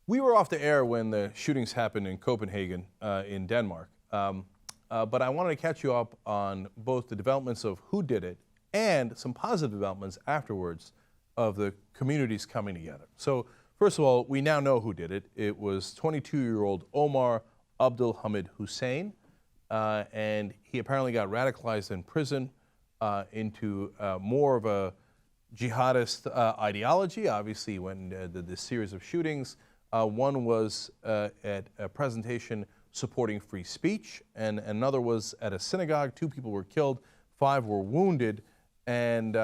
We were off the air when the shootings happened in Copenhagen, in Denmark. But I wanted to catch you up on both the developments of who did it and some positive developments afterwards of the communities coming together. So, first of all, we now know who did it. It was 22-year-old Omar Abdel Hamid El-Hussein, and he apparently got radicalized in prison into more of a jihadist ideology. Obviously, when the series of shootings, one was at a presentation supporting free speech, and another was at a synagogue. 2 people were killed, 5 were wounded, and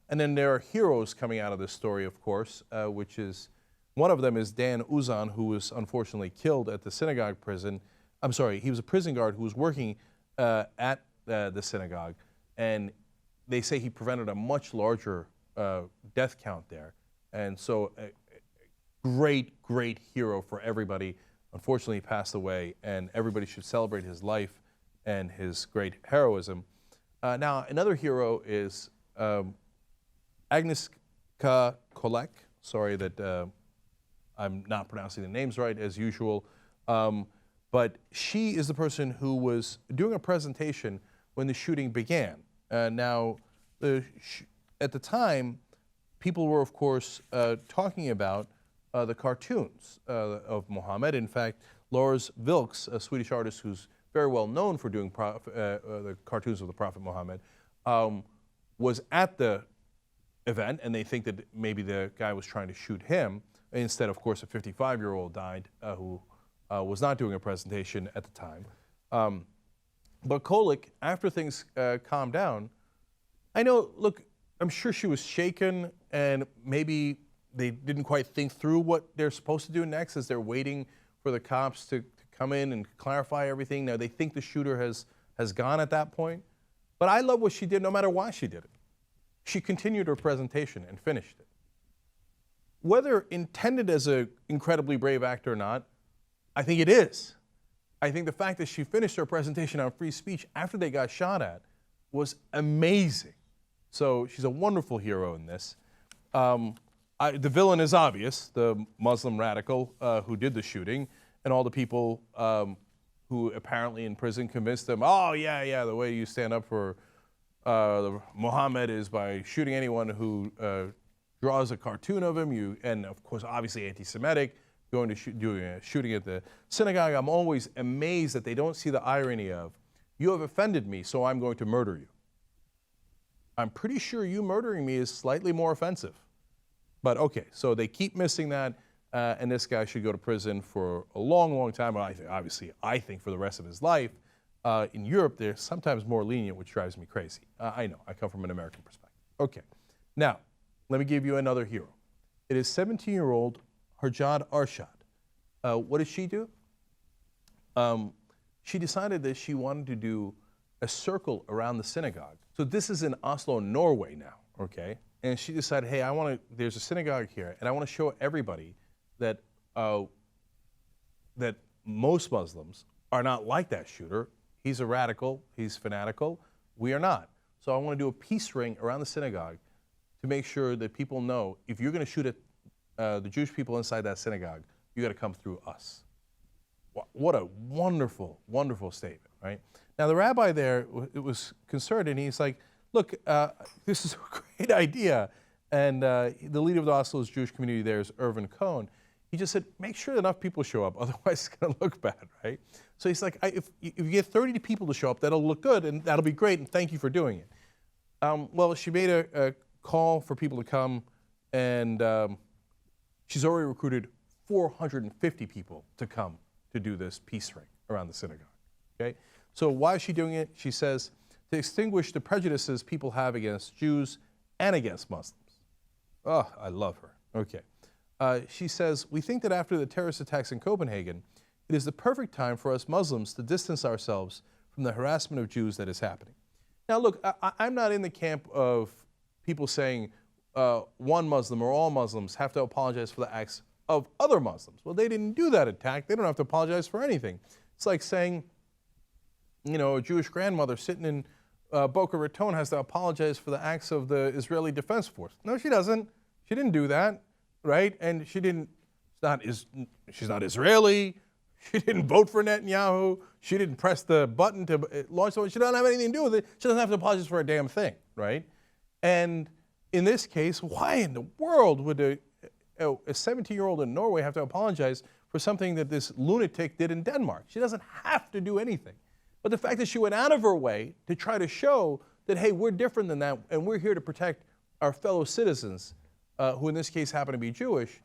then there are heroes coming out of this story, of course, which is, one of them is Dan Uzan, who was unfortunately killed at the synagogue prison. I'm sorry, he was a prison guard who was working at the synagogue, and they say he prevented a much larger death count there. And so great hero for everybody. Unfortunately, he passed away, and everybody should celebrate his life and his great heroism. Now, another hero is Agnieszka Kolek. Sorry that I'm not pronouncing the names right, as usual. But she is the person who was doing a presentation when the shooting began. Now, at the time, people were, of course, talking about the cartoons of Muhammad. In fact, Lars Vilks, a Swedish artist who's very well known for doing the cartoons of the Prophet Muhammad, was at the event, and they think that maybe the guy was trying to shoot him. Instead, of course, a 55-year-old died who was not doing a presentation at the time. But Kolek, after things calmed down, I know, look, I'm sure she was shaken, and maybe they didn't quite think through what they're supposed to do next as they're waiting for the cops to come in and clarify everything. Now, they think the shooter has gone at that point. But I love what she did no matter why she did it. She continued her presentation and finished it. Whether intended as an incredibly brave act or not, I think it is. I think the fact that she finished her presentation on free speech after they got shot at was amazing. So she's a wonderful hero in this. The villain is obvious, the Muslim radical who did the shooting, and all the people who apparently in prison convinced them, oh, yeah, the way you stand up for Muhammad is by shooting anyone who draws a cartoon of him, and of course, obviously anti-Semitic, going to doing a shooting at the synagogue. I'm always amazed that they don't see the irony of, you have offended me, so I'm going to murder you. I'm pretty sure you murdering me is slightly more offensive. But okay, so they keep missing that, and this guy should go to prison for a long time. Obviously, I think for the rest of his life. In Europe, they're sometimes more lenient, which drives me crazy. I know, I come from an American perspective. Okay, now, let me give you another hero. It is 17-year-old Harjad Arshad. What did she do? She decided that she wanted to do a circle around the synagogue. So this is in Oslo, Norway now, okay? And she decided, hey, there's a synagogue here, and I want to show everybody that that most Muslims are not like that shooter. He's a radical, he's fanatical. We are not. So I want to do a peace ring around the synagogue to make sure that people know if you're going to shoot at the Jewish people inside that synagogue, you got to come through us. What a wonderful, wonderful statement, right? Now the rabbi there was concerned, and he's like, look, this is a great idea. And the leader of the Oslo's Jewish community there is Irvin Cohn. He just said, make sure enough people show up, otherwise it's going to look bad, right? So he's like, if you get 30 people to show up, that'll look good, and that'll be great, and thank you for doing it. Well, she made a call for people to come, and she's already recruited 450 people to come to do this peace ring around the synagogue, okay? So why is she doing it? She says, to extinguish the prejudices people have against Jews and against Muslims. Oh, I love her. Okay. She says, we think that after the terrorist attacks in Copenhagen, it is the perfect time for us Muslims to distance ourselves from the harassment of Jews that is happening. Now look, I'm not in the camp of people saying one Muslim or all Muslims have to apologize for the acts of other Muslims. Well, they didn't do that attack. They don't have to apologize for anything. It's like saying, you know, a Jewish grandmother sitting in Boca Raton has to apologize for the acts of the Israeli Defense Force. No, she doesn't. She didn't do that, right? And she didn't She's not Israeli. She didn't vote for Netanyahu. She didn't press the button to launch it. She doesn't have anything to do with it. She doesn't have to apologize for a damn thing, right? And in this case, why in the world would a 17-year-old in Norway have to apologize for something that this lunatic did in Denmark? She doesn't have to do anything. But the fact that she went out of her way to try to show that, hey, we're different than that, and we're here to protect our fellow citizens, who in this case happen to be Jewish,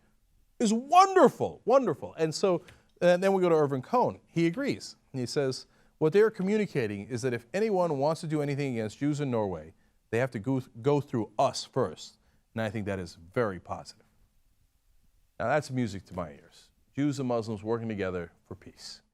is wonderful, wonderful. And so then we go to Irvin Cohn. He agrees. He says, what they're communicating is that if anyone wants to do anything against Jews in Norway, they have to go through us first. And I think that is very positive. Now that's music to my ears. Jews and Muslims working together for peace.